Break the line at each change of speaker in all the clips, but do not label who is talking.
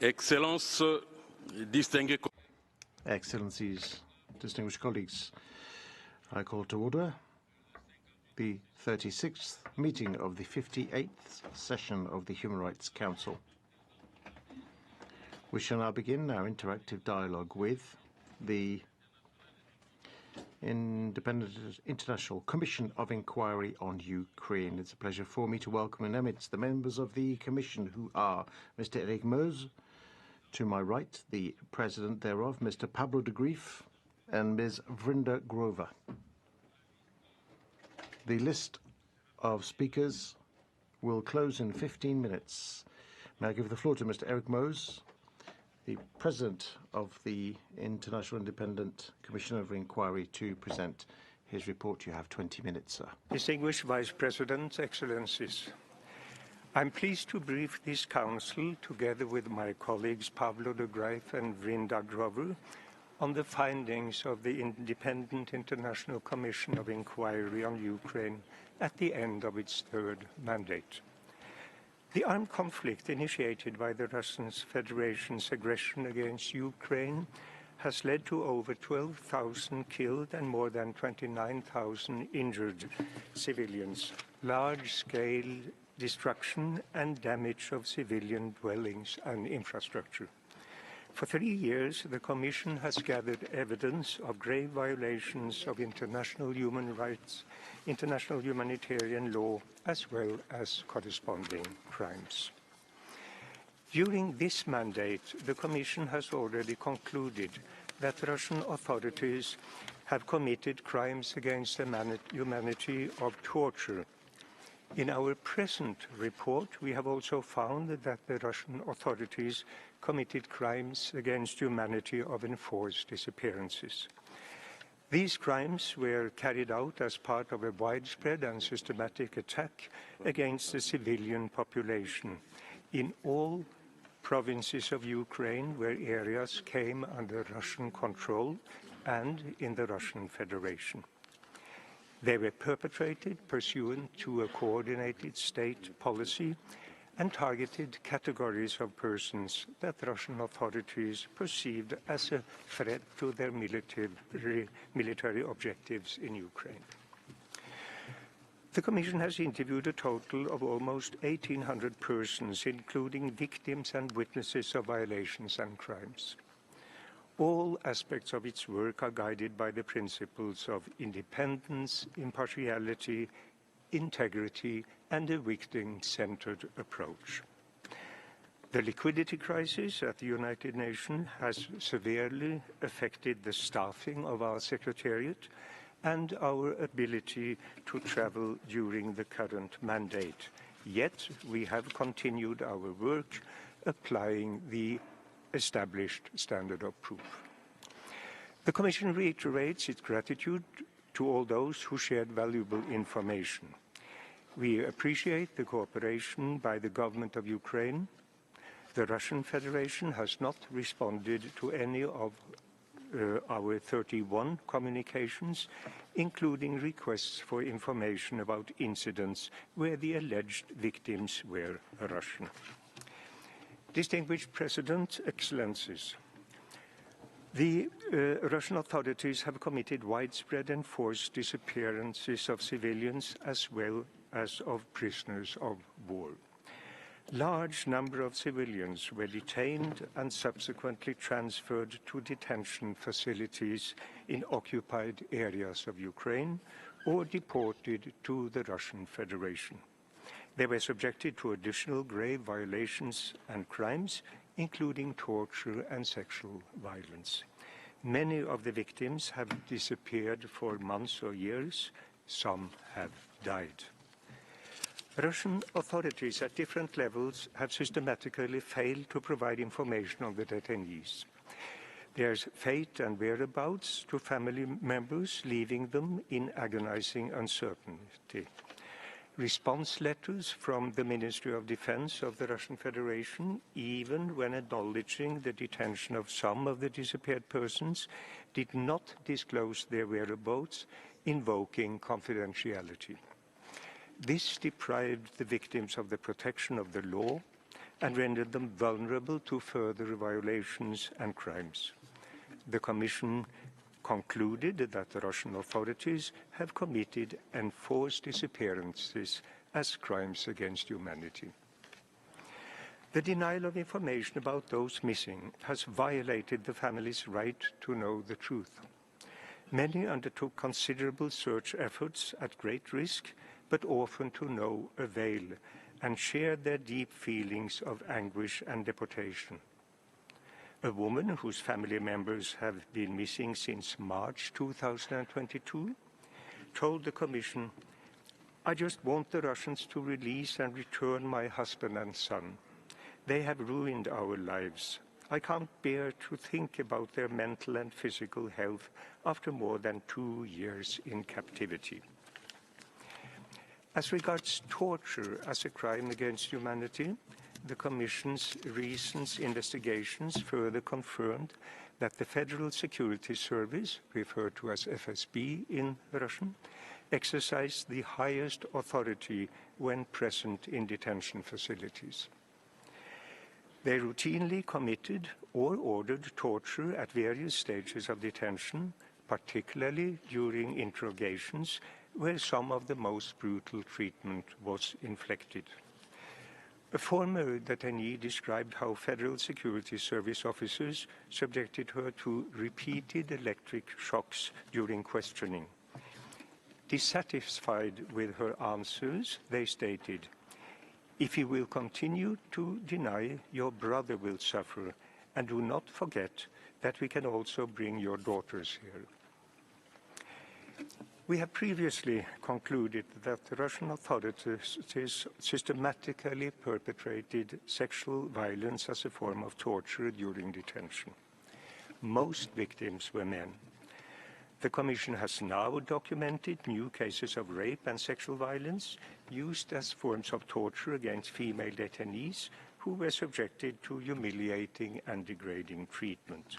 Excellencies, distinguished colleagues, I call to order the 36th meeting of the 58th session of the Human Rights Council. We shall now begin our interactive dialogue with the Independent International Commission of Inquiry on Ukraine. It's a pleasure for me to welcome in amidst the members of the Commission, who are Mr. Eric Meuse, to my right, the President thereof, Mr. Pablo de Grief, and Ms. Vrinda Grover. The list of speakers will close in 15 minutes. May I give the floor to Mr. Eric Meuse, the President of the International Independent Commission of Inquiry, to present his report. You have 20 minutes, sir.
Distinguished Vice President, Excellencies, I'm pleased to brief this Council, together with my colleagues Pablo de Grief and Vrinda Grover, on the findings of the Independent International Commission of Inquiry on Ukraine at the end of its third mandate. The armed conflict initiated by the Russian Federation's aggression against Ukraine has led to over 12,000 killed and more than 29,000 injured civilians, large-scale destruction and damage of civilian dwellings and infrastructure. For 3 years, the Commission has gathered evidence of grave violations of international human rights, international humanitarian law, as well as corresponding crimes. During this mandate, the Commission has already concluded that Russian authorities have committed crimes against the humanity of torture. In our present report, we have also found that the Russian authorities committed crimes against humanity of enforced disappearances. These crimes were carried out as part of a widespread and systematic attack against the civilian population in all provinces of Ukraine where areas came under Russian control and in the Russian Federation. They were perpetrated pursuant to a coordinated state policy and targeted categories of persons that Russian authorities perceived as a threat to their military objectives in Ukraine. The Commission has interviewed a total of almost 1,800 persons, including victims and witnesses of violations and crimes. All aspects of its work are guided by the principles of independence, impartiality, integrity, and a victim-centered approach. The liquidity crisis at the United Nations has severely affected the staffing of our Secretariat and our ability to travel during the current mandate. Yet, we have continued our work applying the established standard of proof. The Commission reiterates its gratitude to all those who shared valuable information. We appreciate the cooperation by the government of Ukraine. The Russian Federation has not responded to any of our 31 communications, including requests for information about incidents where the alleged victims were Russian. Distinguished President, Excellencies, the Russian authorities have committed widespread and forced disappearances of civilians as well as of prisoners of war. Large number of civilians were detained and subsequently transferred to detention facilities in occupied areas of Ukraine or deported to the Russian Federation. They were subjected to additional grave violations and crimes, including torture and sexual violence. Many of the victims have disappeared for months or years. Some have died. Russian authorities at different levels have systematically failed to provide information on the detainees. Their fate and whereabouts to family members, leaving them in agonizing uncertainty. Response letters from the Ministry of Defense of the Russian Federation, even when acknowledging the detention of some of the disappeared persons, did not disclose their whereabouts, invoking confidentiality. This deprived the victims of the protection of the law and rendered them vulnerable to further violations and crimes. The Commission concluded that the Russian authorities have committed enforced disappearances as crimes against humanity. The denial of information about those missing has violated the family's right to know the truth. Many undertook considerable search efforts at great risk, but often to no avail, and shared their deep feelings of anguish and deportation. A woman whose family members have been missing since March 2022 told the Commission, "I just want the Russians to release and return my husband and son. They have ruined our lives. I can't bear to think about their mental and physical health after more than 2 years in captivity." As regards torture as a crime against humanity, the Commission's recent investigations further confirmed that the Federal Security Service, referred to as FSB in Russian, exercised the highest authority when present in detention facilities. They routinely committed or ordered torture at various stages of detention, particularly during interrogations where some of the most brutal treatment was inflicted. A former detainee described how Federal Security Service officers subjected her to repeated electric shocks during questioning. Dissatisfied with her answers, they stated, "If you will continue to deny, your brother will suffer, and do not forget that we can also bring your daughters here." We have previously concluded that the Russian authorities systematically perpetrated sexual violence as a form of torture during detention. Most victims were men. The Commission has now documented new cases of rape and sexual violence used as forms of torture against female detainees who were subjected to humiliating and degrading treatment.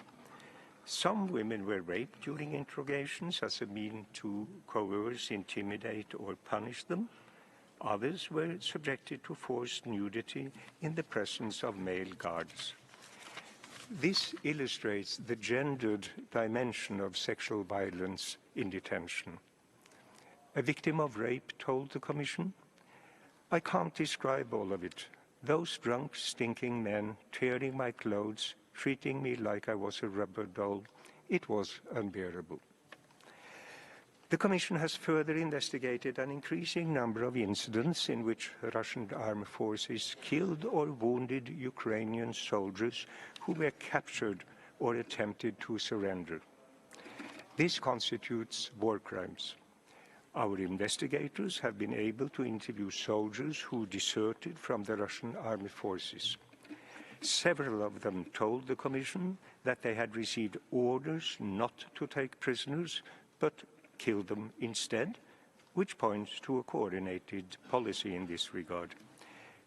Some women were raped during interrogations as a means to coerce, intimidate, or punish them. Others were subjected to forced nudity in the presence of male guards. This illustrates the gendered dimension of sexual violence in detention. A victim of rape told the Commission, "I can't describe all of it. Those drunk, stinking men tearing my clothes, treating me like I was a rubber doll, it was unbearable." The Commission has further investigated an increasing number of incidents in which Russian armed forces killed or wounded Ukrainian soldiers who were captured or attempted to surrender. This constitutes war crimes. Our investigators have been able to interview soldiers who deserted from the Russian armed forces. Several of them told the Commission that they had received orders not to take prisoners, but kill them instead, which points to a coordinated policy in this regard.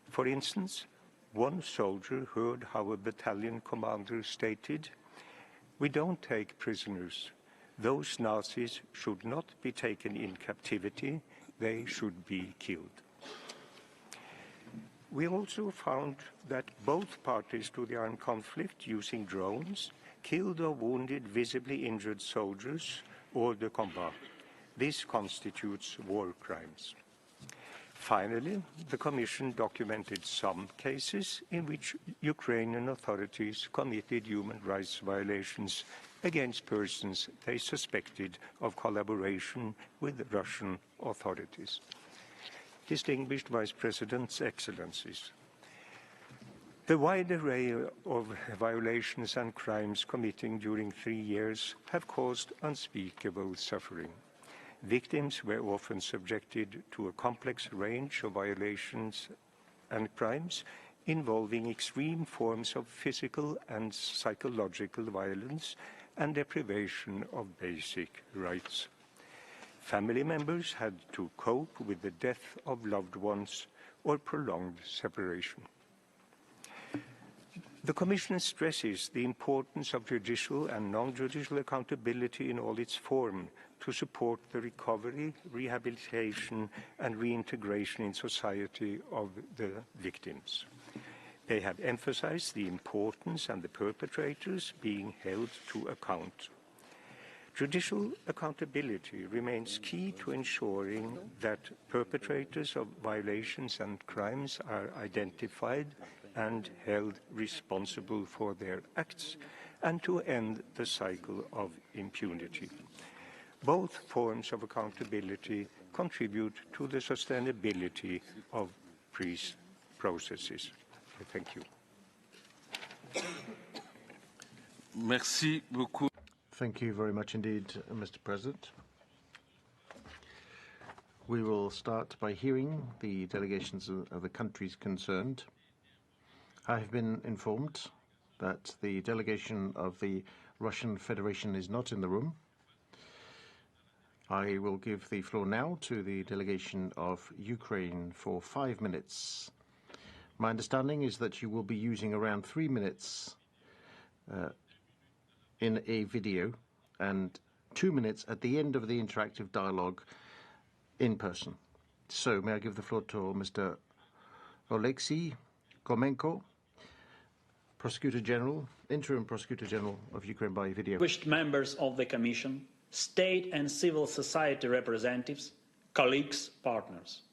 For instance, one soldier heard how a battalion commander stated, "We don't take prisoners. Those Nazis should not be taken in captivity. They should be killed." We also found that both parties to the armed conflict, using drones, killed or wounded visibly injured soldiers or the combat. This constitutes war crimes. Finally, the Commission documented some cases in which Ukrainian authorities committed human rights violations against persons they suspected of collaboration with Russian authorities. Distinguished Vice Presidents, Excellencies, the wide array of violations and crimes committed during 3 years have caused unspeakable suffering. Victims were often subjected to a complex range of violations and crimes involving extreme forms of physical and psychological violence and deprivation of basic rights. Family members had to cope with the death of loved ones or prolonged separation. The Commission stresses the importance of judicial and non-judicial accountability in all its forms to support the recovery, rehabilitation and reintegration in society of the victims. They have emphasized the importance and the perpetrators being held to account. Judicial accountability remains key to ensuring that perpetrators of violations and crimes are identified and held responsible for their acts, and to end the cycle of impunity. Both forms of accountability contribute to the sustainability of peace processes. Thank you.
Merci beaucoup.
Thank you very much indeed, Mr. President. We will start by hearing the delegations of the countries concerned. I have been informed that the delegation of the Russian Federation is not in the room. I will give the floor now to the delegation of Ukraine for 5 minutes. My understanding is that you will be using around 3 minutes in a video and 2 minutes at the end of the interactive dialogue in person. So may I give the floor to Mr. Oleksiy Komenko, Prosecutor General, Interim Prosecutor General of Ukraine by video.
Distinguished members of the Commission, state and civil society representatives, colleagues, partners.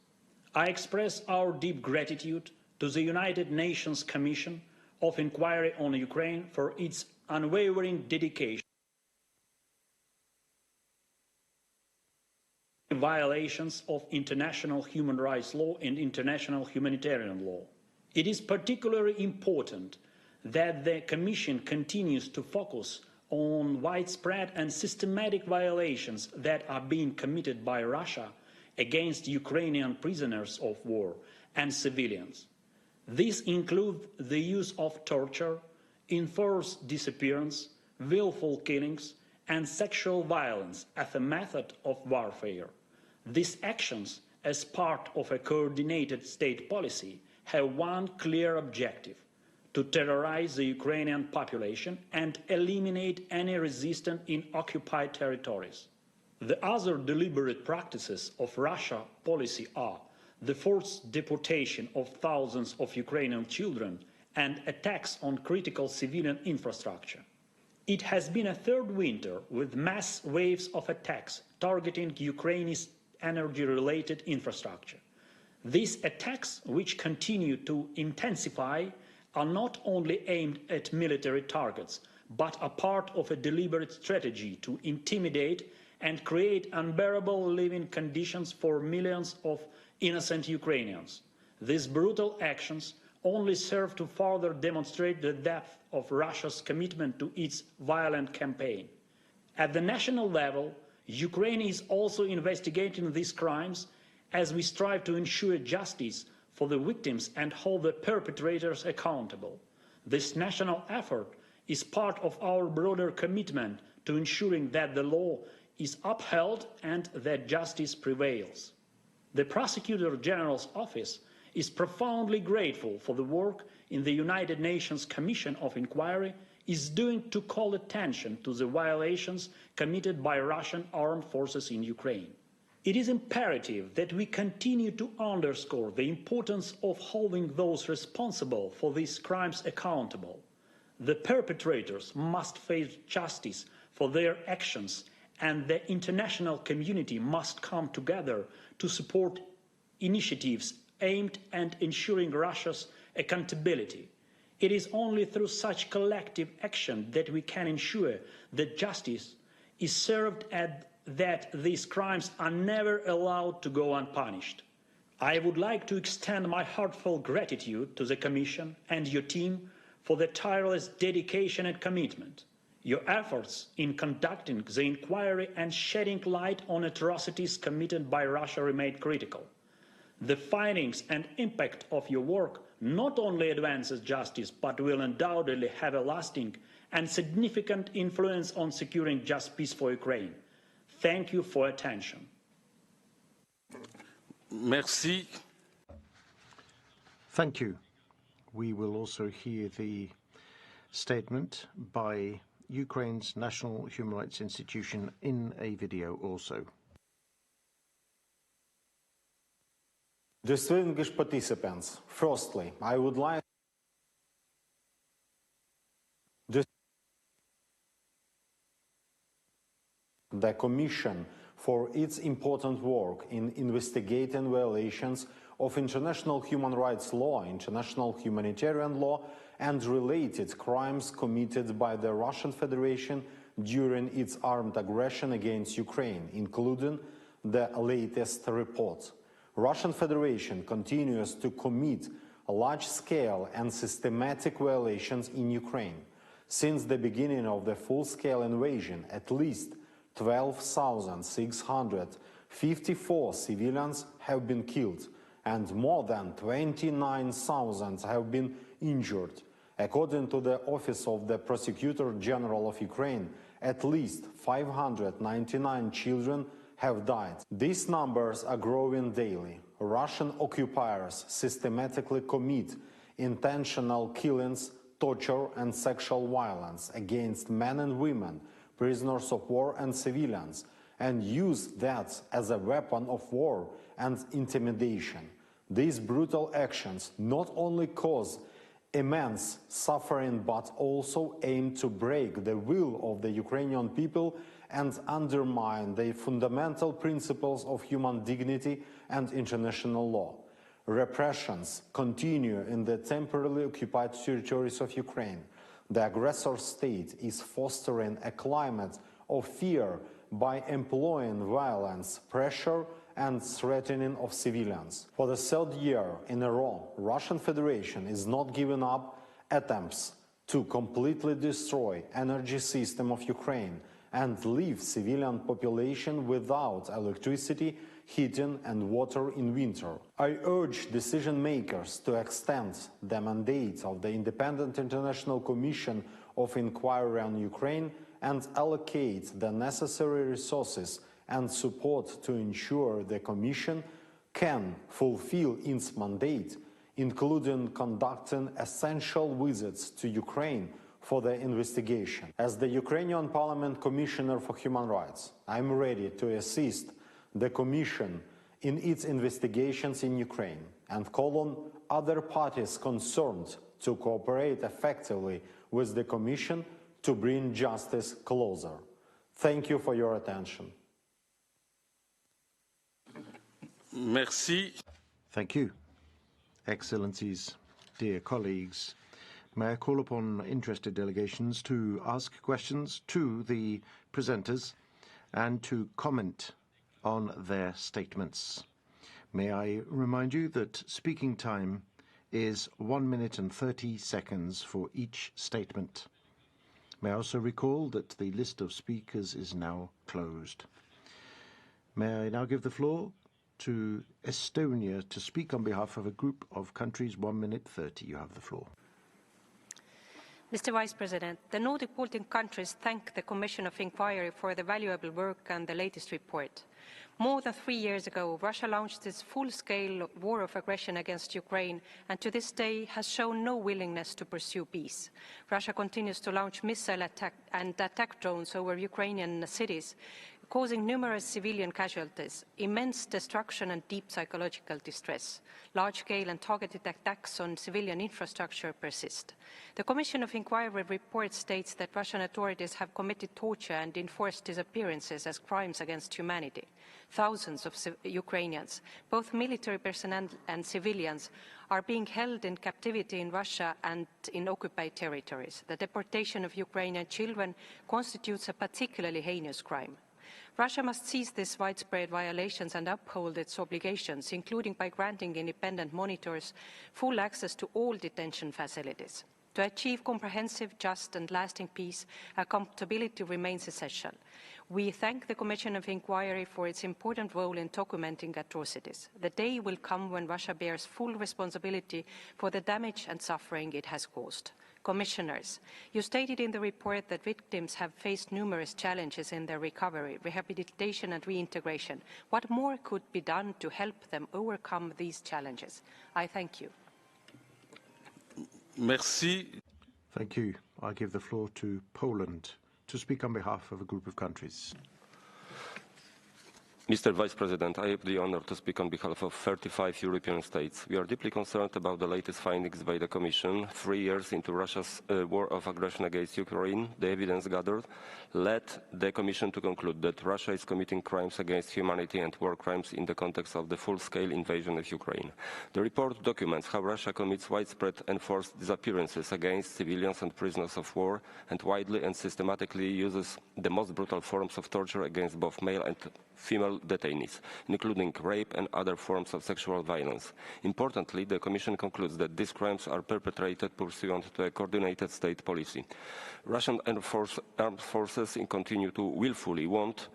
I express our deep gratitude to the United Nations Commission of Inquiry on Ukraine for its unwavering dedication to violations of international human rights law and international humanitarian law. It is particularly important that the Commission continues to focus on widespread and systematic violations that are being committed by Russia against Ukrainian prisoners of war and civilians. These include the use of torture, enforced disappearance, willful killings, and sexual violence as a method of warfare. These actions, as part of a coordinated state policy, have one clear objective: to terrorize the Ukrainian population and eliminate any resistance in occupied territories. The other deliberate practices of Russia policy are the forced deportation of thousands of Ukrainian children and attacks on critical civilian infrastructure. It has been a third winter with mass waves of attacks targeting Ukraine's energy-related infrastructure. These attacks, which continue to intensify, are not only aimed at military targets, but are part of a deliberate strategy to intimidate and create unbearable living conditions for millions of innocent Ukrainians. These brutal actions only serve to further demonstrate the depth of Russia's commitment to its violent campaign. At the national level, Ukraine is also investigating these crimes as we strive to ensure justice for the victims and hold the perpetrators accountable. This national effort is part of our broader commitment to ensuring that the law is upheld and that justice prevails. The Prosecutor General's Office is profoundly grateful for the work in the United Nations Commission of Inquiry is doing to call attention to the violations committed by Russian armed forces in Ukraine. It is imperative that we continue to underscore the importance of holding those responsible for these crimes accountable. The perpetrators must face justice for their actions, and the international community must come together to support initiatives aimed at ensuring Russia's accountability. It is only through such collective action that we can ensure that justice is served and that these crimes are never allowed to go unpunished. I would like to extend my heartfelt gratitude to the Commission and your team for their tireless dedication and commitment. Your efforts in conducting the inquiry and shedding light on atrocities committed by Russia remain critical. The findings and impact of your work not only advances justice, but will undoubtedly have a lasting and significant influence on securing just peace for Ukraine. Thank you for attention.
Merci.
Thank you. We will also hear the statement by Ukraine's National Human Rights Institution in a video also.
Distinguished participants, firstly, I would like the Commission for its important work in investigating violations of international human rights law, international humanitarian law, and related crimes committed by the Russian Federation during its armed aggression against Ukraine, including the latest report. Russian Federation continues to commit large-scale and systematic violations in Ukraine. Since the beginning of the full-scale invasion, at least 12,654 civilians have been killed and more than 29,000 have been injured. According to the Office of the Prosecutor General of Ukraine, at least 599 children have died. These numbers are growing daily. Russian occupiers systematically commit intentional killings, torture and sexual violence against men and women, prisoners of war and civilians, and use that as a weapon of war and intimidation. These brutal actions not only cause immense suffering but also aim to break the will of the Ukrainian people and undermine the fundamental principles of human dignity and international law. Repressions continue in the temporarily occupied territories of Ukraine. The aggressor state is fostering a climate of fear by employing violence, pressure, and threatening of civilians. For the third year in a row, Russian Federation is not giving up attempts to completely destroy energy system of Ukraine and leave civilian population without electricity, heating and water in winter. I urge decision makers to extend the mandate of the Independent International Commission of Inquiry on Ukraine and allocate the necessary resources and support to ensure the Commission can fulfill its mandate, including conducting essential visits to Ukraine for the investigation. As the Ukrainian Parliament Commissioner for Human Rights, I am ready to assist the Commission in its investigations in Ukraine and call on other parties concerned to cooperate effectively with the Commission to bring justice closer. Thank you for your attention.
Merci.
Thank you. Excellencies, dear colleagues, may I call upon interested delegations to ask questions to the presenters and to comment on their statements. May I remind you that speaking time is 1 minute and 30 seconds for each statement. May I also recall that the list of speakers is now closed. May I now give the floor to Estonia to speak on behalf of a group of countries. 1 minute 30. You have the floor.
Mr. Vice President, the Nordic Baltic countries thank the Commission of Inquiry for the valuable work and the latest report. More than 3 years ago, Russia launched its full-scale war of aggression against Ukraine and to this day has shown no willingness to pursue peace. Russia continues to launch missile attack drones over Ukrainian cities, causing numerous civilian casualties, immense destruction and deep psychological distress. Large-scale and targeted attacks on civilian infrastructure persist. The Commission of Inquiry report states that Russian authorities have committed torture and enforced disappearances as crimes against humanity. Thousands of Ukrainians, both military personnel and civilians, are being held in captivity in Russia and in occupied territories. The deportation of Ukrainian children constitutes a particularly heinous crime. Russia must cease these widespread violations and uphold its obligations, including by granting independent monitors full access to all detention facilities. To achieve comprehensive, just and lasting peace, accountability remains essential. We thank the Commission of Inquiry for its important role in documenting atrocities. The day will come when Russia bears full responsibility for the damage and suffering it has caused. Commissioners, you stated in the report that victims have faced numerous challenges in their recovery, rehabilitation and reintegration. What more could be done to help them overcome these challenges? I thank you.
Merci.
Thank you. I give the floor to Poland to speak on behalf of a group of countries.
Mr. Vice President, I have the honor to speak on behalf of 35 European states. We are deeply concerned about the latest findings by the Commission. 3 years into Russia's war of aggression against Ukraine, the evidence gathered led the Commission to conclude that Russia is committing crimes against humanity and war crimes in the context of the full-scale invasion of Ukraine. The report documents how Russia commits widespread enforced disappearances against civilians and prisoners of war, and widely and systematically uses the most brutal forms of torture against both male and female detainees, including rape and other forms of sexual violence. Importantly, the Commission concludes that these crimes are perpetrated pursuant to a coordinated state policy. Russian armed forces continue to willfully wound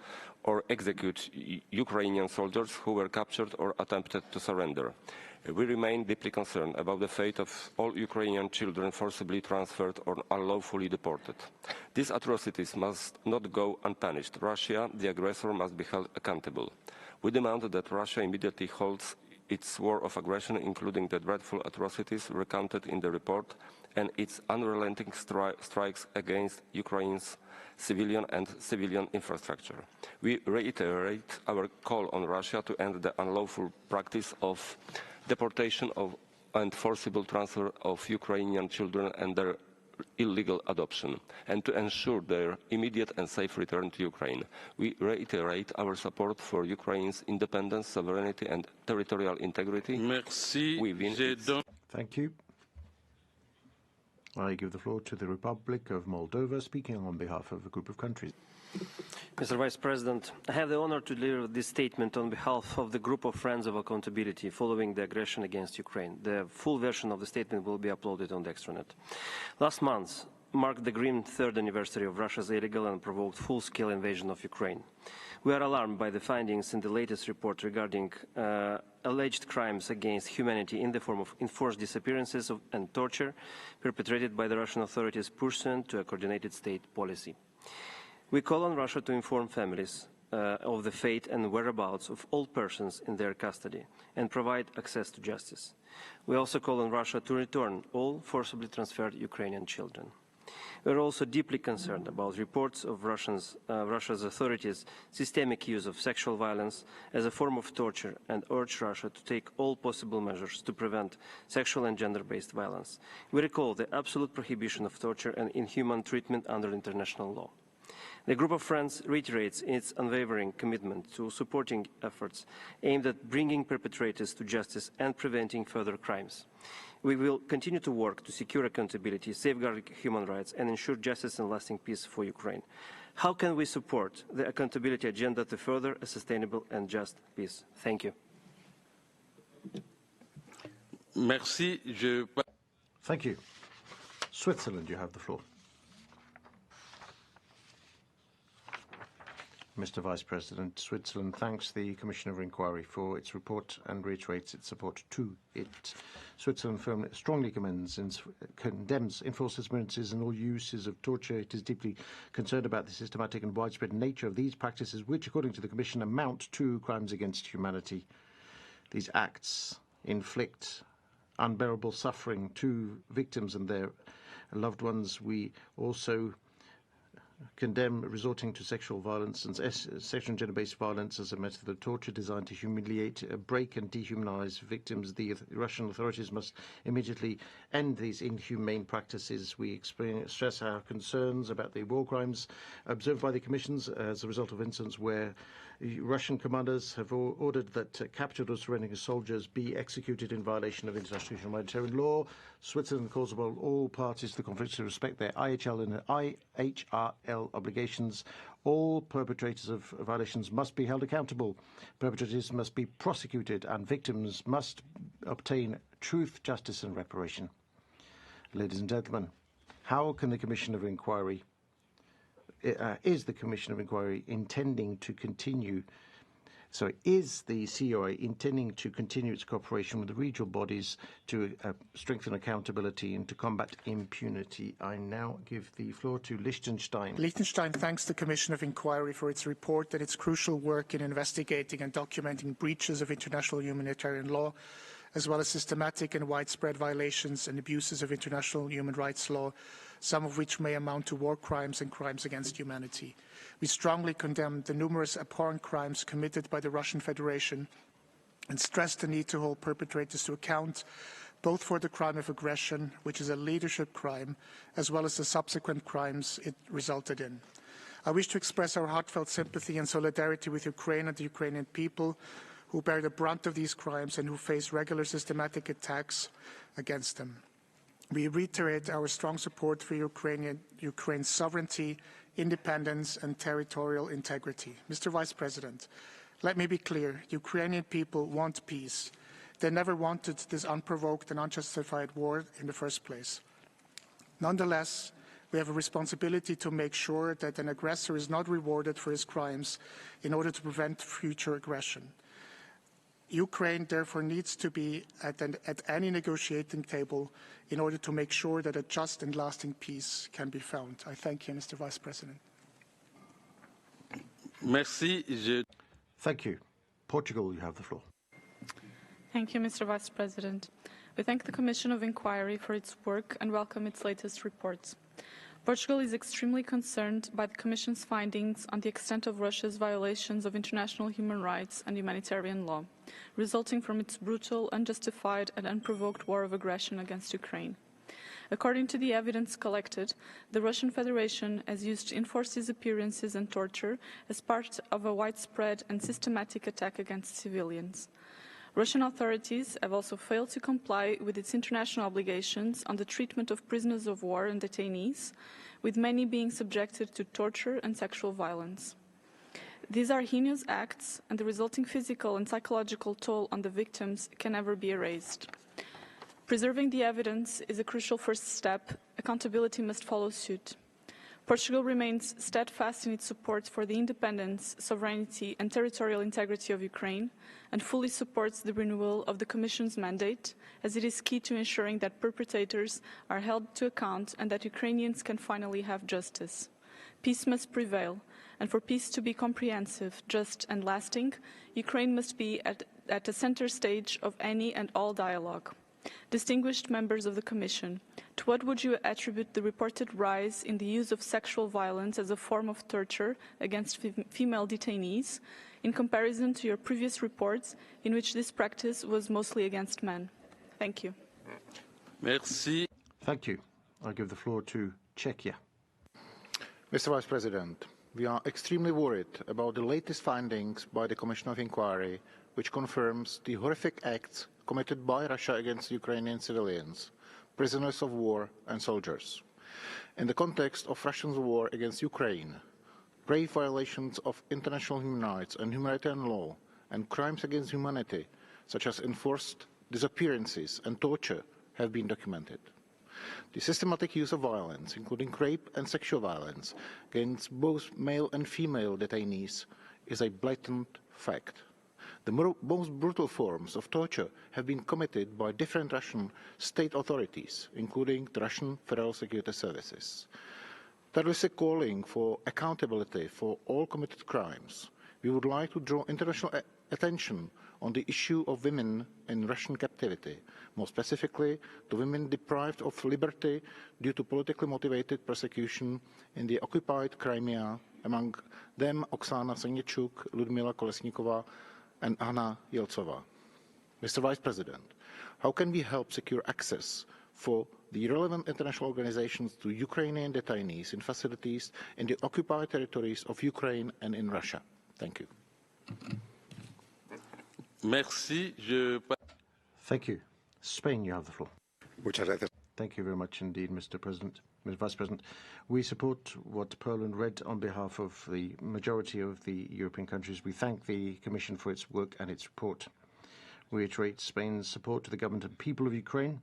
or execute Ukrainian soldiers who were captured or attempted to surrender. We remain deeply concerned about the fate of all Ukrainian children forcibly transferred or unlawfully deported. These atrocities must not go unpunished. Russia, the aggressor, must be held accountable. We demand that Russia immediately holds its war of aggression, including the dreadful atrocities recounted in the report, and its unrelenting strikes against Ukraine's civilian and civilian infrastructure. We reiterate our call on Russia to end the unlawful practice of deportation and forcible transfer of Ukrainian children and their illegal adoption, and to ensure their immediate and safe return to Ukraine. We reiterate our support for Ukraine's independence, sovereignty and territorial integrity.
Merci.
Thank you. I give the floor to the Republic of Moldova, speaking on behalf of a group of countries.
Mr. Vice President, I have the honor to deliver this statement on behalf of the Group of Friends of Accountability following the aggression against Ukraine. The full version of the statement will be uploaded on the extranet. Last month marked the grim third anniversary of Russia's illegal and provoked full-scale invasion of Ukraine. We are alarmed by the findings in the latest report regarding alleged crimes against humanity in the form of enforced disappearances and torture perpetrated by the Russian authorities pursuant to a coordinated state policy. We call on Russia to inform families of the fate and whereabouts of all persons in their custody and provide access to justice. We also call on Russia to return all forcibly transferred Ukrainian children. We are also deeply concerned about reports of Russia's authorities' systemic use of sexual violence as a form of torture, and urge Russia to take all possible measures to prevent sexual and gender-based violence. We recall the absolute prohibition of torture and inhuman treatment under international law. The Group of Friends reiterates its unwavering commitment to supporting efforts aimed at bringing perpetrators to justice and preventing further crimes. We will continue to work to secure accountability, safeguard human rights, and ensure justice and lasting peace for Ukraine. How can we support the accountability agenda to further a sustainable and just peace? Thank you.
Merci.
Thank you. Switzerland, you have the floor. Mr. Vice President, Switzerland thanks the Commission of Inquiry for its report and reiterates its support to it. Switzerland strongly condemns enforced disappearances and all uses of torture. It is deeply concerned about the systematic and widespread nature of these practices, which, according to the Commission, amount to crimes against humanity. These acts inflict unbearable suffering to victims and their loved ones. We also condemn resorting to sexual violence and sexual and gender-based violence as a method of torture designed to humiliate, break and dehumanize victims. The Russian authorities must immediately end these inhumane practices. We stress our concerns about the war crimes observed by the commissions as a result of incidents where Russian commanders have ordered that captured or surrendering soldiers be executed in violation of international humanitarian law. Switzerland calls upon all parties to the conflict to respect their IHL and IHRL obligations. All perpetrators of violations must be held accountable. Perpetrators must be prosecuted, and victims must obtain truth, justice, and reparation. Ladies and gentlemen, how can the Commission of Inquiry is the Commission of Inquiry intending to continue? Is the COI intending to continue its cooperation with the regional bodies to strengthen accountability and to combat impunity? I now give the floor to Liechtenstein.
Liechtenstein thanks the Commission of Inquiry for its report and its crucial work in investigating and documenting breaches of international humanitarian law as well as systematic and widespread violations and abuses of international human rights law, some of which may amount to war crimes and crimes against humanity. We strongly condemn the numerous abhorrent crimes committed by the Russian Federation and stress the need to hold perpetrators to account, both for the crime of aggression, which is a leadership crime, as well as the subsequent crimes it resulted in. I wish to express our heartfelt sympathy and solidarity with Ukraine and the Ukrainian people who bear the brunt of these crimes and who face regular systematic attacks against them. We reiterate our strong support for Ukraine's sovereignty, independence and territorial integrity. Mr. Vice President, let me be clear, Ukrainian people want peace. They never wanted this unprovoked and unjustified war in the first place. Nonetheless, we have a responsibility to make sure that an aggressor is not rewarded for his crimes in order to prevent future aggression. Ukraine therefore needs to be at any negotiating table in order to make sure that a just and lasting peace can be found. I thank you, Mr. Vice President.
Merci.
Thank you. Portugal, you have the floor.
Thank you, Mr. Vice President. We thank the Commission of Inquiry for its work and welcome its latest reports. Portugal is extremely concerned by the Commission's findings on the extent of Russia's violations of international human rights and humanitarian law, resulting from its brutal, unjustified and unprovoked war of aggression against Ukraine. According to the evidence collected, the Russian Federation has used enforced disappearances and torture as part of a widespread and systematic attack against civilians. Russian authorities have also failed to comply with its international obligations on the treatment of prisoners of war and detainees, with many being subjected to torture and sexual violence. These are heinous acts, and the resulting physical and psychological toll on the victims can never be erased. Preserving the evidence is a crucial first step. Accountability must follow suit. Portugal remains steadfast in its support for the independence, sovereignty and territorial integrity of Ukraine and fully supports the renewal of the Commission's mandate, as it is key to ensuring that perpetrators are held to account and that Ukrainians can finally have justice. Peace must prevail, and for peace to be comprehensive, just and lasting, Ukraine must be at the center stage of any and all dialogue. Distinguished members of the Commission, to what would you attribute the reported rise in the use of sexual violence as a form of torture against female detainees, in comparison to your previous reports in which this practice was mostly against men? Thank you.
Merci.
Thank you. I give the floor to Czechia.
Mr. Vice President, we are extremely worried about the latest findings by the Commission of Inquiry, which confirms the horrific acts committed by Russia against Ukrainian civilians, prisoners of war and soldiers. In the context of Russia's war against Ukraine, grave violations of international human rights and humanitarian law and crimes against humanity, such as enforced disappearances and torture, have been documented. The systematic use of violence, including rape and sexual violence, against both male and female detainees is a blatant fact. The most brutal forms of torture have been committed by different Russian state authorities, including the Russian Federal Security Services. Tirelessly calling for accountability for all committed crimes, we would like to draw international attention on the issue of women in Russian captivity, more specifically the women deprived of liberty due to politically motivated persecution in the occupied Crimea, among them Oksana Senichuk, Ludmila Kolesnikova, and Anna Yeltsova. Mr. Vice President, how can we help secure access for the relevant international organizations to Ukrainian detainees in facilities in the occupied territories of Ukraine and in Russia? Thank you.
Merci.
Thank you. Spain, you have the floor. Thank you very much indeed, Mr. Vice President. We support what Poland read on behalf of the majority of the European countries. We thank the Commission for its work and its report. We reiterate Spain's support to the government and people of Ukraine.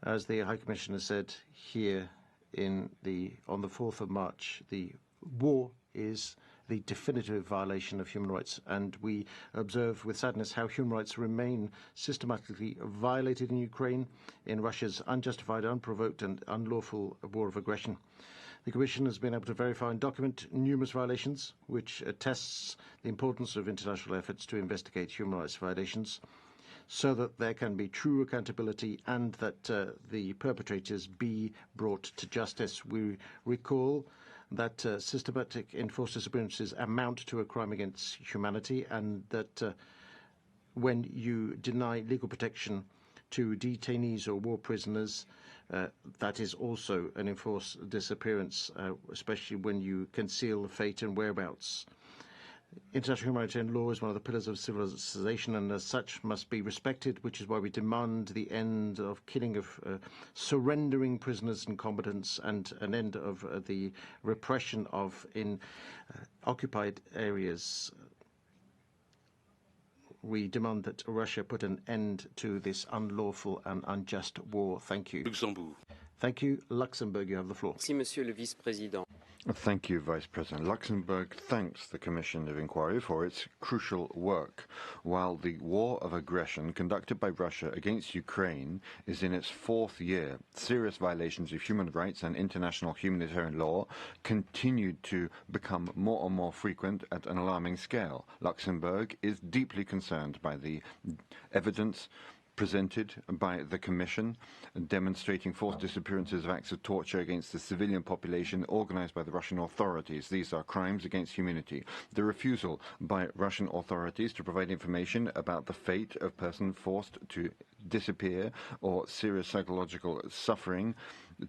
As the High Commissioner said here on the 4th of March, the war is the definitive violation of human rights, and we observe with sadness how human rights remain systematically violated in Ukraine in Russia's unjustified, unprovoked and unlawful war of aggression. The Commission has been able to verify and document numerous violations, which attests the importance of international efforts to investigate human rights violations. so that there can be true accountability and that the perpetrators be brought to justice. We recall that systematic enforced disappearances amount to a crime against humanity, and that when you deny legal protection to detainees or war prisoners, that is also an enforced disappearance, especially when you conceal fate and whereabouts. International humanitarian law is one of the pillars of civilization, and as such must be respected, which is why we demand the end of killing, of surrendering prisoners and combatants, and an end of the repression of in occupied areas. We demand that Russia put an end to this unlawful and unjust war. Thank you.
Luxembourg.
Thank you. Luxembourg, you have the floor.
Merci, Monsieur le Vice-président.
Thank you, Vice President. Luxembourg thanks the Commission of Inquiry for its crucial work. While the war of aggression conducted by Russia against Ukraine is in its fourth year, serious violations of human rights and international humanitarian law continued to become more and more frequent at an alarming scale. Luxembourg is deeply concerned by the evidence presented by the Commission demonstrating forced disappearances of acts of torture against the civilian population organized by the Russian authorities. These are crimes against humanity. The refusal by Russian authorities to provide information about the fate of persons forced to disappear or serious psychological suffering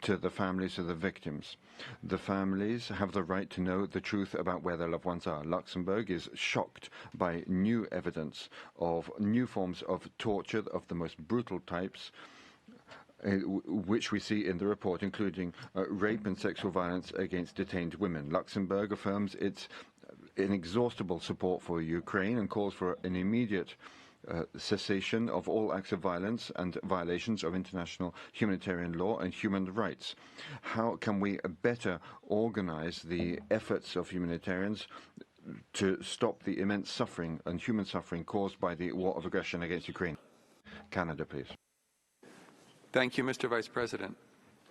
to the families of the victims. The families have the right to know the truth about where their loved ones are. Luxembourg is shocked by new evidence of new forms of torture of the most brutal types, which we see in the report, including rape and sexual violence against detained women. Luxembourg affirms its inexhaustible support for Ukraine and calls for an immediate cessation of all acts of violence and violations of international humanitarian law and human rights. How can we better organize the efforts of humanitarians to stop the immense suffering and human suffering caused by the war of aggression against Ukraine? Canada, please.
Thank you, Mr. Vice President.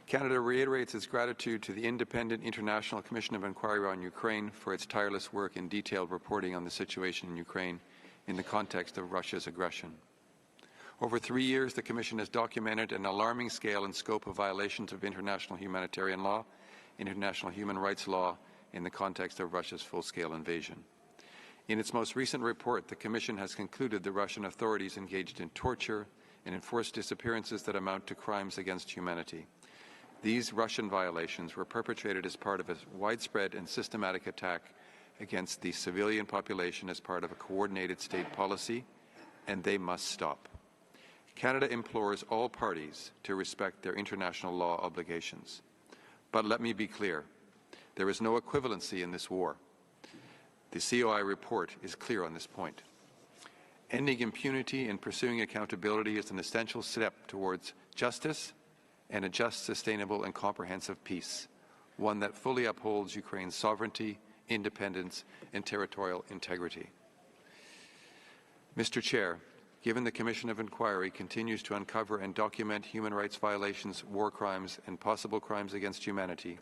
Canada reiterates its gratitude to the Independent International Commission of Inquiry on Ukraine for its tireless work and detailed reporting on the situation in Ukraine in the context of Russia's aggression. Over 3 years, the Commission has documented an alarming scale and scope of violations of international humanitarian law, international human rights law, in the context of Russia's full-scale invasion. In its most recent report, the Commission has concluded the Russian authorities engaged in torture and enforced disappearances that amount to crimes against humanity. These Russian violations were perpetrated as part of a widespread and systematic attack against the civilian population as part of a coordinated state policy, and they must stop. Canada implores all parties to respect their international law obligations. But let me be clear, there is no equivalency in this war. The COI report is clear on this point. Ending impunity and pursuing accountability is an essential step towards justice and a just, sustainable, and comprehensive peace, one that fully upholds Ukraine's sovereignty, independence, and territorial integrity. Mr. Chair, given the Commission of Inquiry continues to uncover and document human rights violations, war crimes, and possible crimes against humanity,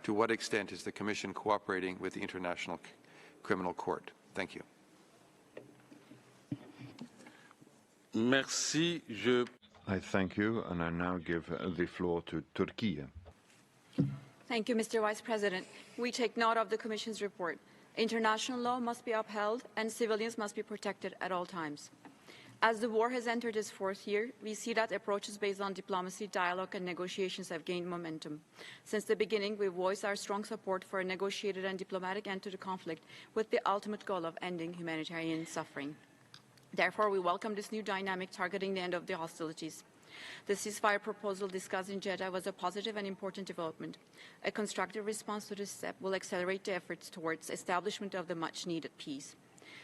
to what extent is the Commission cooperating with the International Criminal Court? Thank you.
Merci.
I thank you, and I now give the floor to Turkey.
Thank you, Mr. Vice President. We take note of the Commission's report. International law must be upheld and civilians must be protected at all times. As the war has entered its fourth year, we see that approaches based on diplomacy, dialogue, and negotiations have gained momentum. Since the beginning, we voiced our strong support for a negotiated and diplomatic end to the conflict with the ultimate goal of ending humanitarian suffering. Therefore, we welcome this new dynamic targeting the end of the hostilities. The ceasefire proposal discussed in Jeddah was a positive and important development. A constructive response to this step will accelerate the efforts towards establishment of the much-needed peace.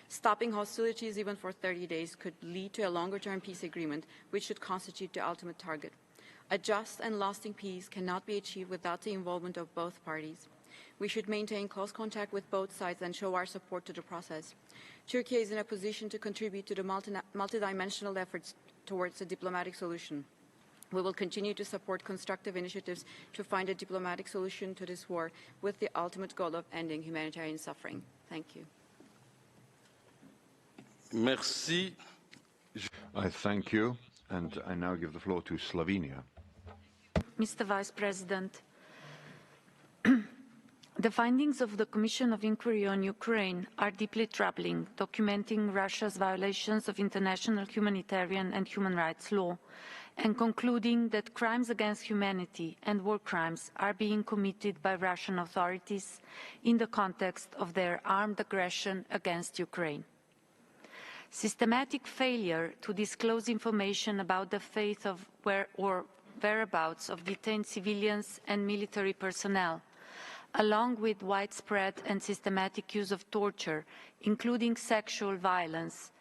Stopping hostilities even for 30 days could lead to a longer-term peace agreement, which should constitute the ultimate target. A just and lasting peace cannot be achieved without the involvement of both parties. We should maintain close contact with both sides and show our support to the process. Turkey is in a position to contribute to the multidimensional efforts towards a diplomatic solution. We will continue to support constructive initiatives to find a diplomatic solution to this war with the ultimate goal of ending humanitarian suffering. Thank you.
Merci.
I thank you, and I now give the floor to Slovenia.
Mr. Vice President, the findings of the Commission of Inquiry on Ukraine are deeply troubling, documenting Russia's violations of international humanitarian and human rights law, and concluding that crimes against humanity and war crimes are being committed by Russian authorities in the context of their armed aggression against Ukraine. Systematic failure to disclose information about the fate of or whereabouts of detained civilians and military personnel, along with widespread and systematic use of torture, including sexual violence,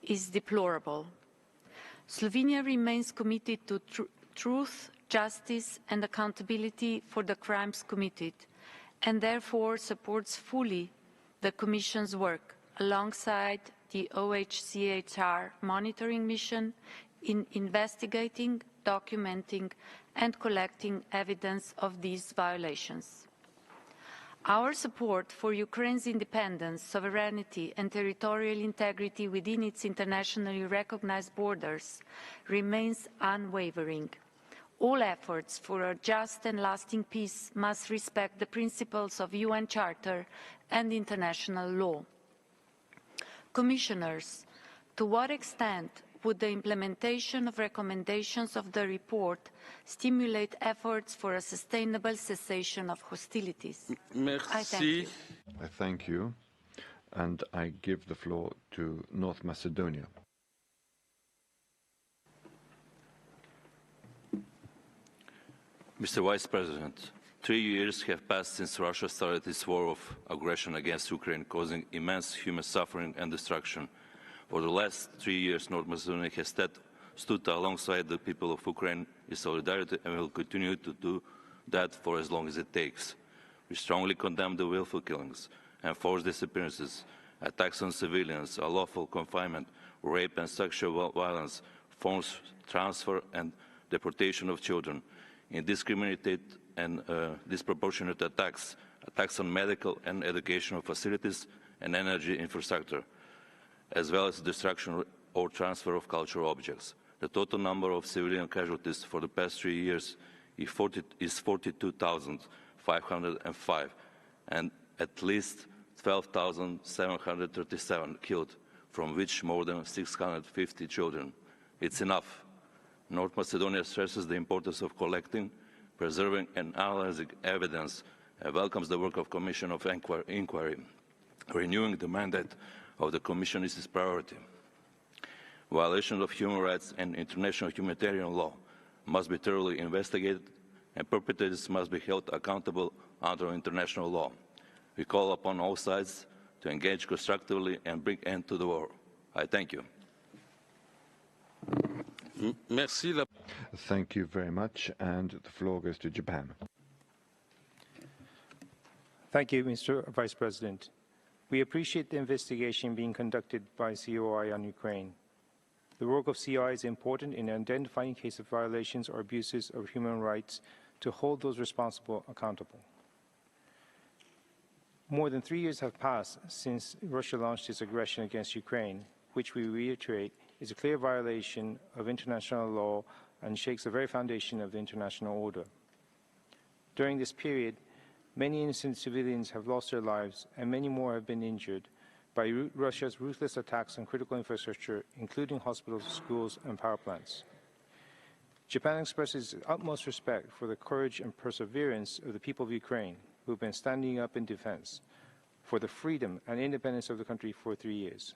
is deplorable. Slovenia remains committed to truth, justice and accountability for the crimes committed, and therefore supports fully the Commission's work alongside the OHCHR monitoring mission in investigating, documenting and collecting evidence of these violations. Our support for Ukraine's independence, sovereignty and territorial integrity within its internationally recognized borders remains unwavering. All efforts for a just and lasting peace must respect the principles of UN Charter and international law. Commissioners, to what extent would the implementation of recommendations of the report stimulate efforts for a sustainable cessation of hostilities?
Merci.
I thank you.
I thank you, and I give the floor to North Macedonia.
Mr. Vice President, 3 years have passed since Russia started its war of aggression against Ukraine, causing immense human suffering and destruction. For the last 3 years, North Macedonia has stood alongside the people of Ukraine in solidarity and will continue to do that for as long as it takes. We strongly condemn the willful killings and forced disappearances, attacks on civilians, unlawful confinement, rape and sexual violence, forced transfer and deportation of children, indiscriminate and disproportionate attacks on medical and educational facilities and energy infrastructure, as well as destruction or transfer of cultural objects. The total number of civilian casualties for the past 3 years is 42,505, and at least 12,737 killed, from which more than 650 children. It's enough. North Macedonia stresses the importance of collecting, preserving and analyzing evidence and welcomes the work of Commission of Inquiry. Renewing the mandate of the Commission is its priority. Violations of human rights and international humanitarian law must be thoroughly investigated, and perpetrators must be held accountable under international law. We call upon all sides to engage constructively and bring an end to the war. I thank you.
Merci.
Thank you very much, and the floor goes to Japan.
Thank you, Mr. Vice President. We appreciate the investigation being conducted by COI on Ukraine. The work of COI is important in identifying cases of violations or abuses of human rights to hold those responsible accountable. More than 3 years have passed since Russia launched its aggression against Ukraine, which we reiterate is a clear violation of international law and shakes the very foundation of the international order. During this period, many innocent civilians have lost their lives and many more have been injured by Russia's ruthless attacks on critical infrastructure, including hospitals, schools, and power plants. Japan expresses its utmost respect for the courage and perseverance of the people of Ukraine, who have been standing up in defense for the freedom and independence of the country for 3 years.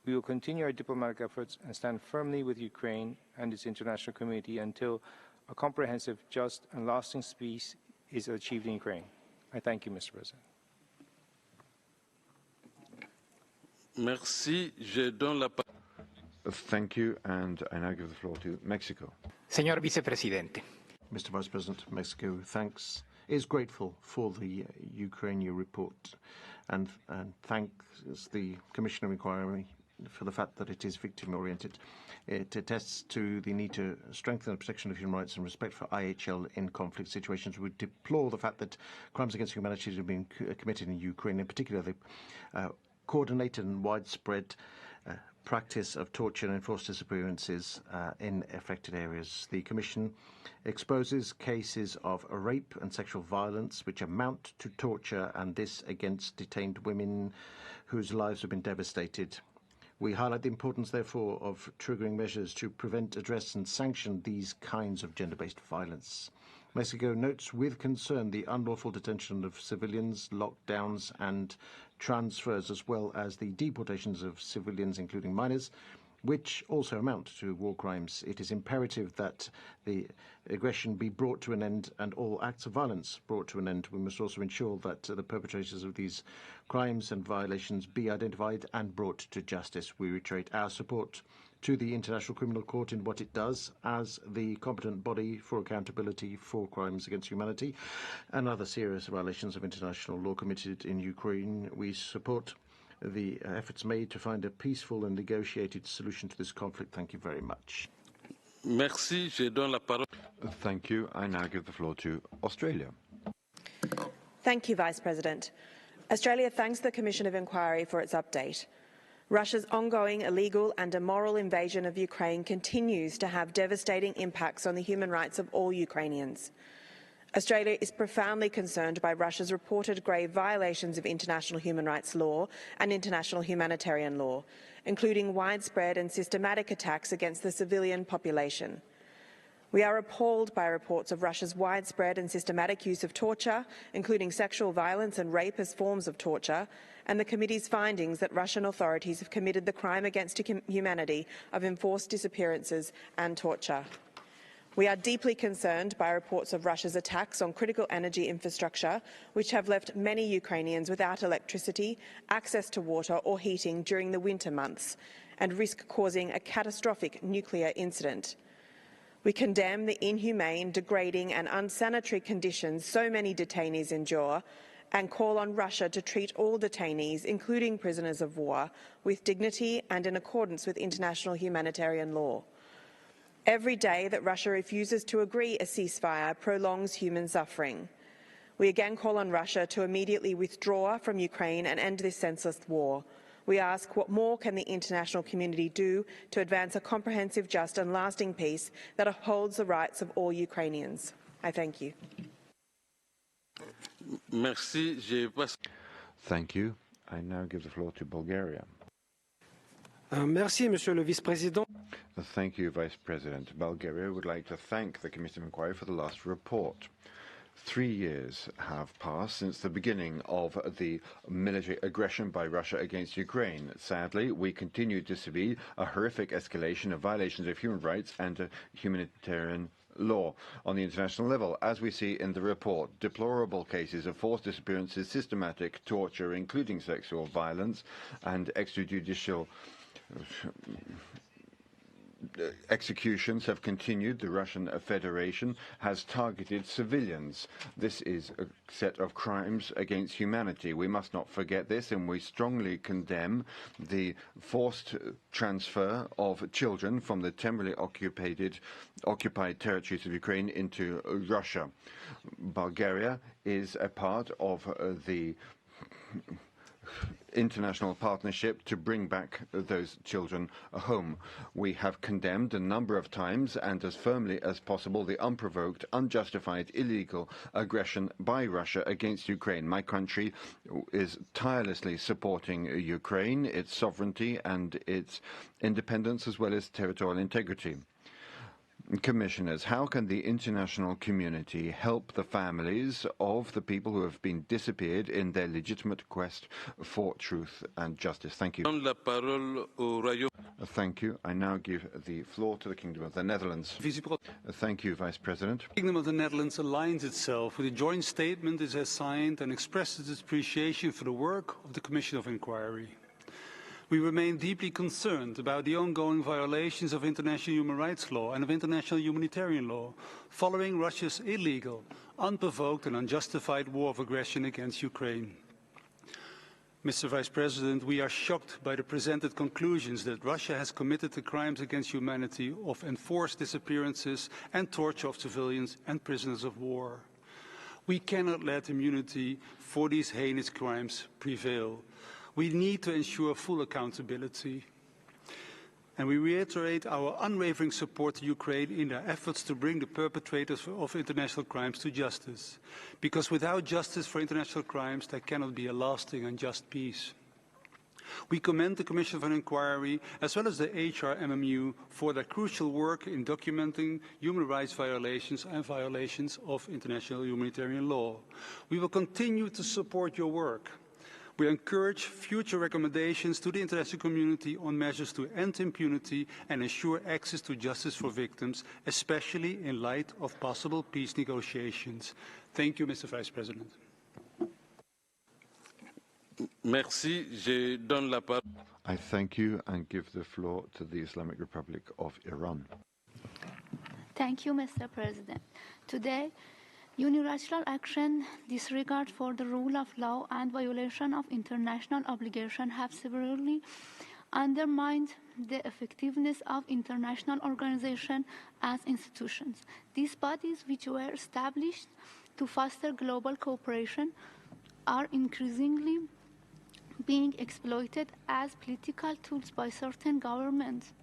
We will continue our diplomatic efforts and stand firmly with Ukraine and its international community until a comprehensive, just, and lasting peace is achieved in Ukraine. I thank you, Mr. President.
Merci. Je donne la parole.
Thank you, and I now give the floor to Mexico.
Señor Vicepresidente.
Mr. Vice President, Mexico is grateful for the Ukraine report and thanks the Commission of Inquiry for the fact that it is victim-oriented. It attests to the need to strengthen the protection of human rights and respect for IHL in conflict situations. We deplore the fact that crimes against humanity have been committed in Ukraine, in particular the coordinated and widespread practice of torture and enforced disappearances in affected areas. The Commission exposes cases of rape and sexual violence which amount to torture, and this against detained women whose lives have been devastated. We highlight the importance, therefore, of triggering measures to prevent, address and sanction these kinds of gender-based violence. Mexico notes with concern the unlawful detention of civilians, lockdowns and transfers, as well as the deportations of civilians, including minors, which also amount to war crimes. It is imperative that the aggression be brought to an end and all acts of violence brought to an end. We must also ensure that the perpetrators of these crimes and violations be identified and brought to justice. We reiterate our support to the International Criminal Court in what it does as the competent body for accountability for crimes against humanity and other serious violations of international law committed in Ukraine. We support the efforts made to find a peaceful and negotiated solution to this conflict. Thank you very much.
Merci. Je donne la parole.
Thank you. I now give the floor to Australia.
Thank you, Vice President. Australia thanks the Commission of Inquiry for its update. Russia's ongoing illegal and immoral invasion of Ukraine continues to have devastating impacts on the human rights of all Ukrainians. Australia is profoundly concerned by Russia's reported grave violations of international human rights law and international humanitarian law, including widespread and systematic attacks against the civilian population. We are appalled by reports of Russia's widespread and systematic use of torture, including sexual violence and rape as forms of torture, and the Committee's findings that Russian authorities have committed the crime against humanity of enforced disappearances and torture. We are deeply concerned by reports of Russia's attacks on critical energy infrastructure, which have left many Ukrainians without electricity, access to water or heating during the winter months, and risk causing a catastrophic nuclear incident. We condemn the inhumane, degrading and unsanitary conditions so many detainees endure and call on Russia to treat all detainees, including prisoners of war, with dignity and in accordance with international humanitarian law. Every day that Russia refuses to agree a ceasefire prolongs human suffering. We again call on Russia to immediately withdraw from Ukraine and end this senseless war. We ask, what more can the international community do to advance a comprehensive, just and lasting peace that upholds the rights of all Ukrainians? I thank you.
Merci.
Thank you. I now give the floor to Bulgaria.
Merci, Monsieur le Vice-Président.
Thank you, Vice President. Bulgaria would like to thank the Commission of Inquiry for the last report. 3 years have passed since the beginning of the military aggression by Russia against Ukraine. Sadly, we continue to see a horrific escalation of violations of human rights and humanitarian law on the international level, as we see in the report. Deplorable cases of forced disappearances, systematic torture, including sexual violence, and extrajudicial executions have continued. The Russian Federation has targeted civilians. This is a set of crimes against humanity. We must not forget this, and we strongly condemn the forced transfer of children from the temporarily occupied territories of Ukraine into Russia. Bulgaria is a part of the international partnership to bring back those children home. We have condemned a number of times and as firmly as possible the unprovoked, unjustified, illegal aggression by Russia against Ukraine. My country is tirelessly supporting Ukraine, its sovereignty and its independence, as well as territorial integrity. Commissioners, how can the international community help the families of the people who have been disappeared in their legitimate quest for truth and justice? Thank you. Thank you. I now give the floor to the Kingdom of the Netherlands. Thank you, Vice President.
The Kingdom of the Netherlands aligns itself with a joint statement it has signed and expresses its appreciation for the work of the Commission of Inquiry. We remain deeply concerned about the ongoing violations of international human rights law and of international humanitarian law following Russia's illegal, unprovoked and unjustified war of aggression against Ukraine. Mr. Vice President, we are shocked by the presented conclusions that Russia has committed the crimes against humanity of enforced disappearances and torture of civilians and prisoners of war. We cannot let immunity for these heinous crimes prevail. We need to ensure full accountability. and we reiterate our unwavering support to Ukraine in their efforts to bring the perpetrators of international crimes to justice. Because without justice for international crimes, there cannot be a lasting and just peace. We commend the Commission for Inquiry, as well as the HRMMU, for their crucial work in documenting human rights violations and violations of international humanitarian law. We will continue to support your work. We encourage future recommendations to the international community on measures to end impunity and ensure access to justice for victims, especially in light of possible peace negotiations. Thank you, Mr. Vice President.
Merci. Je donne la parole.
I thank you and give the floor to the Islamic Republic of Iran.
Thank you, Mr. President. Today, unilateral action, disregard for the rule of law, and violation of international obligations have severely undermined the effectiveness of international organizations as institutions. These bodies, which were established to foster global cooperation, are increasingly being exploited as political tools by certain governments.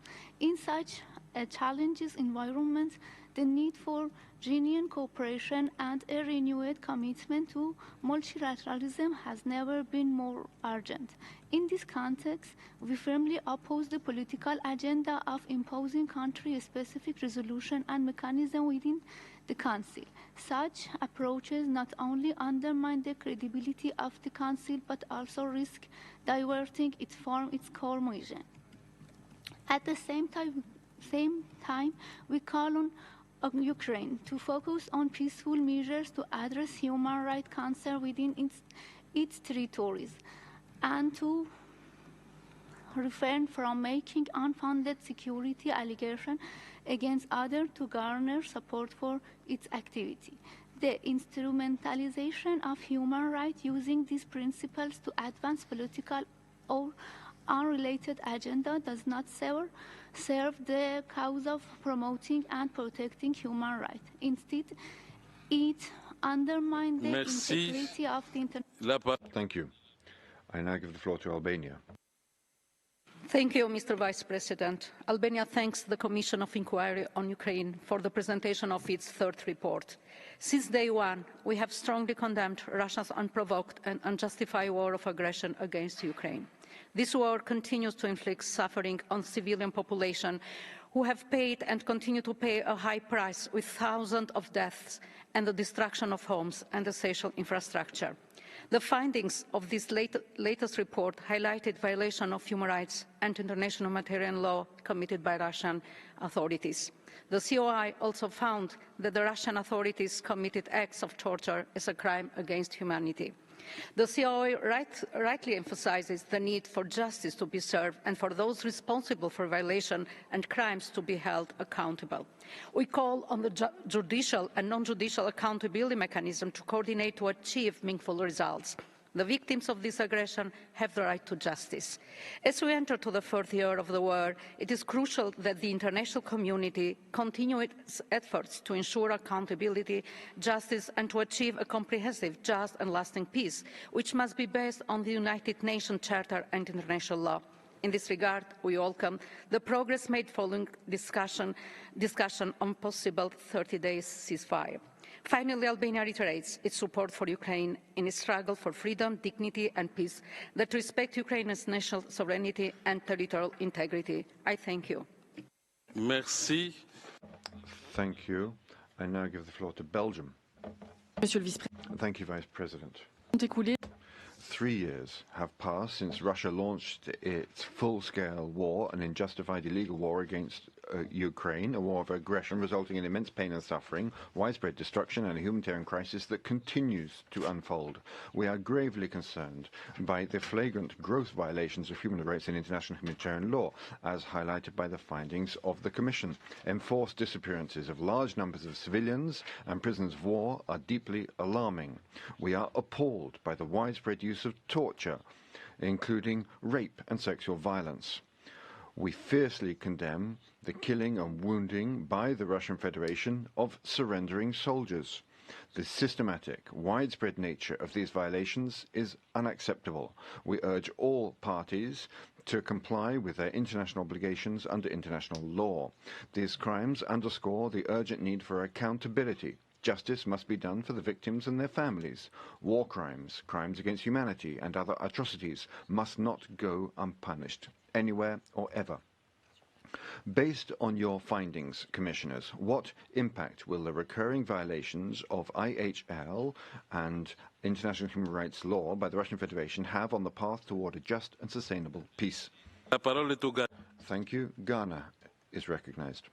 In such a challenging environment, the need for genuine cooperation and a renewed commitment to multilateralism has never been more urgent. In this context, we firmly oppose the political agenda of imposing country-specific resolution and mechanism within the Council. Such approaches not only undermine the credibility of the Council, but also risk diverting it from its core mission. At the same time, we call on Ukraine to focus on peaceful measures to address human rights concerns within its territories and to refrain from making unfounded security allegations against others to garner support for its activity. The instrumentalization of human rights using these principles to advance political or unrelated agenda does not serve the cause of promoting and protecting human rights. Instead, it undermines the integrity of the international.
Thank you. I now give the floor to Albania.
Thank you, Mr. Vice President. Albania thanks the Commission of Inquiry on Ukraine for the presentation of its third report. Since day one, we have strongly condemned Russia's unprovoked and unjustified war of aggression against Ukraine. This war continues to inflict suffering on civilian population who have paid and continue to pay a high price with thousands of deaths and the destruction of homes and essential infrastructure. The findings of this latest report highlighted violation of human rights and international humanitarian law committed by Russian authorities. The COI also found that the Russian authorities committed acts of torture as a crime against humanity. The COI rightly emphasizes the need for justice to be served and for those responsible for violation and crimes to be held accountable. We call on the judicial and non-judicial accountability mechanism to coordinate to achieve meaningful results. The victims of this aggression have the right to justice. As we enter to the fourth year of the war, it is crucial that the international community continue its efforts to ensure accountability, justice, and to achieve a comprehensive, just, and lasting peace, which must be based on the United Nations Charter and international law. In this regard, we welcome the progress made following discussion on possible 30-day ceasefire. Finally, Albania reiterates its support for Ukraine in its struggle for freedom, dignity, and peace that respect Ukraine's national sovereignty and territorial integrity. I thank you.
Merci.
Thank you. I now give the floor to Belgium. Thank you, Vice President. 3 years have passed since Russia launched its full-scale war, an unjustified illegal war against Ukraine, a war of aggression resulting in immense pain and suffering, widespread destruction, and a humanitarian crisis that continues to unfold. We are gravely concerned by the flagrant gross violations of human rights and international humanitarian law, as highlighted by the findings of the Commission. Enforced disappearances of large numbers of civilians and prisoners of war are deeply alarming. We are appalled by the widespread use of torture, including rape and sexual violence. We fiercely condemn the killing and wounding by the Russian Federation of surrendering soldiers. The systematic, widespread nature of these violations is unacceptable. We urge all parties to comply with their international obligations under international law. These crimes underscore the urgent need for accountability. Justice must be done for the victims and their families. War crimes, crimes against humanity, and other atrocities must not go unpunished, anywhere or ever. Based on your findings, Commissioners, what impact will the recurring violations of IHL and international human rights law by the Russian Federation have on the path toward a just and sustainable peace? Thank you. Ghana is recognized.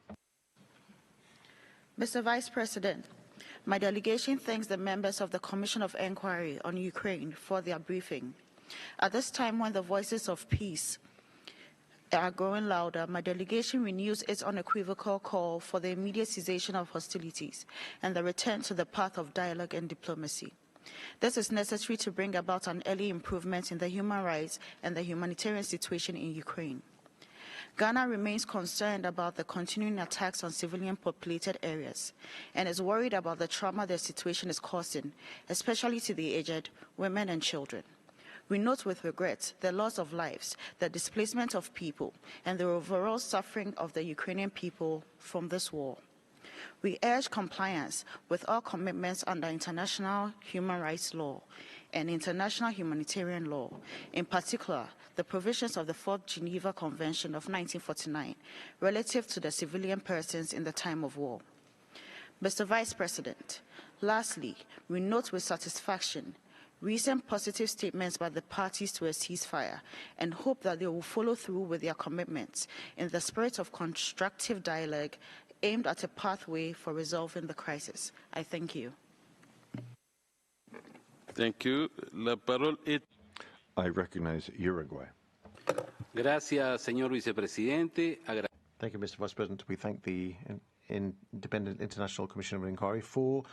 Mr. Vice President, my delegation thanks the members of the Commission of Inquiry on Ukraine for their briefing. At this time when the voices of peace are growing louder, my delegation renews its unequivocal call for the immediate cessation of hostilities and the return to the path of dialogue and diplomacy. This is necessary to bring about an early improvement in the human rights and the humanitarian situation in Ukraine. Ghana remains concerned about the continuing attacks on civilian populated areas and is worried about the trauma their situation is causing, especially to the aged, women and children. We note with regret the loss of lives, the displacement of people, and the overall suffering of the Ukrainian people from this war. We urge compliance with all commitments under international human rights law and international humanitarian law, in particular, the provisions of the 4th Geneva Convention of 1949 relative to the civilian persons in the time of war. Mr. Vice President, lastly, we note with satisfaction recent positive statements by the parties to a ceasefire and hope that they will follow through with their commitments in the spirit of constructive dialogue aimed at a pathway for resolving the crisis. I thank you.
Thank you. La parole est...
I recognize Uruguay.
Gracias, señor vicepresidente.
Thank you, Mr. Vice President. We thank the Independent International Commission of Inquiry for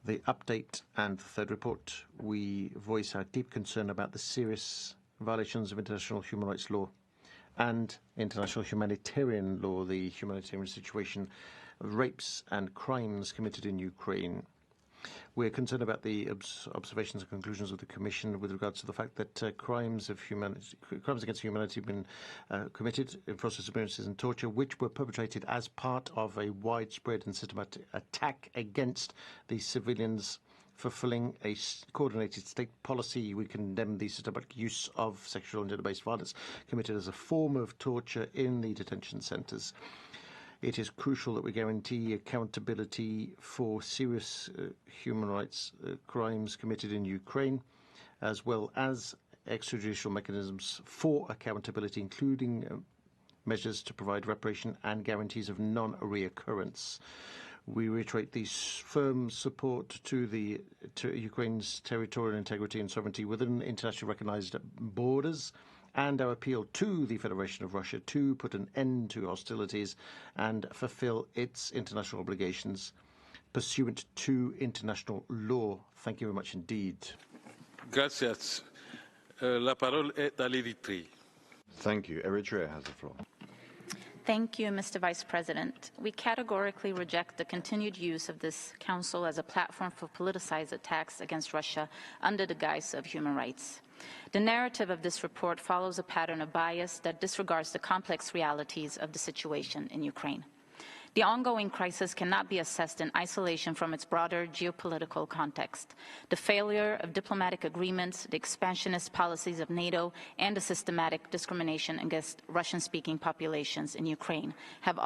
the update and the third report. We voice our deep concern about the serious violations of international human rights law and international humanitarian law, the humanitarian situation of rapes and crimes committed in Ukraine. We're concerned about the observations and conclusions of the Commission with regards to the fact that crimes against humanity have been committed in process of appearances and torture, which were perpetrated as part of a widespread and systematic attack against the civilians fulfilling a coordinated state policy. We condemn the systematic use of sexual and gender-based violence committed as a form of torture in the detention centres. It is crucial that we guarantee accountability for serious human rights crimes committed in Ukraine, as well as extrajudicial mechanisms for accountability, including measures to provide reparation and guarantees of non-reoccurrence. We reiterate the firm support to Ukraine's territorial integrity and sovereignty within internationally recognized borders, and our appeal to the Federation of Russia to put an end to hostilities and fulfill its international obligations pursuant to international law. Thank you very much indeed.
Gracias. La parole est à l'Érythrée.
Thank you. Eritrea has the floor.
Thank you, Mr. Vice President. We categorically reject the continued use of this Council as a platform for politicized attacks against Russia under the guise of human rights. The narrative of this report follows a pattern of bias that disregards the complex realities of the situation in Ukraine. The ongoing crisis cannot be assessed in isolation from its broader geopolitical context. The failure of diplomatic agreements, the expansionist policies of NATO, and the systematic discrimination against Russian-speaking populations in Ukraine have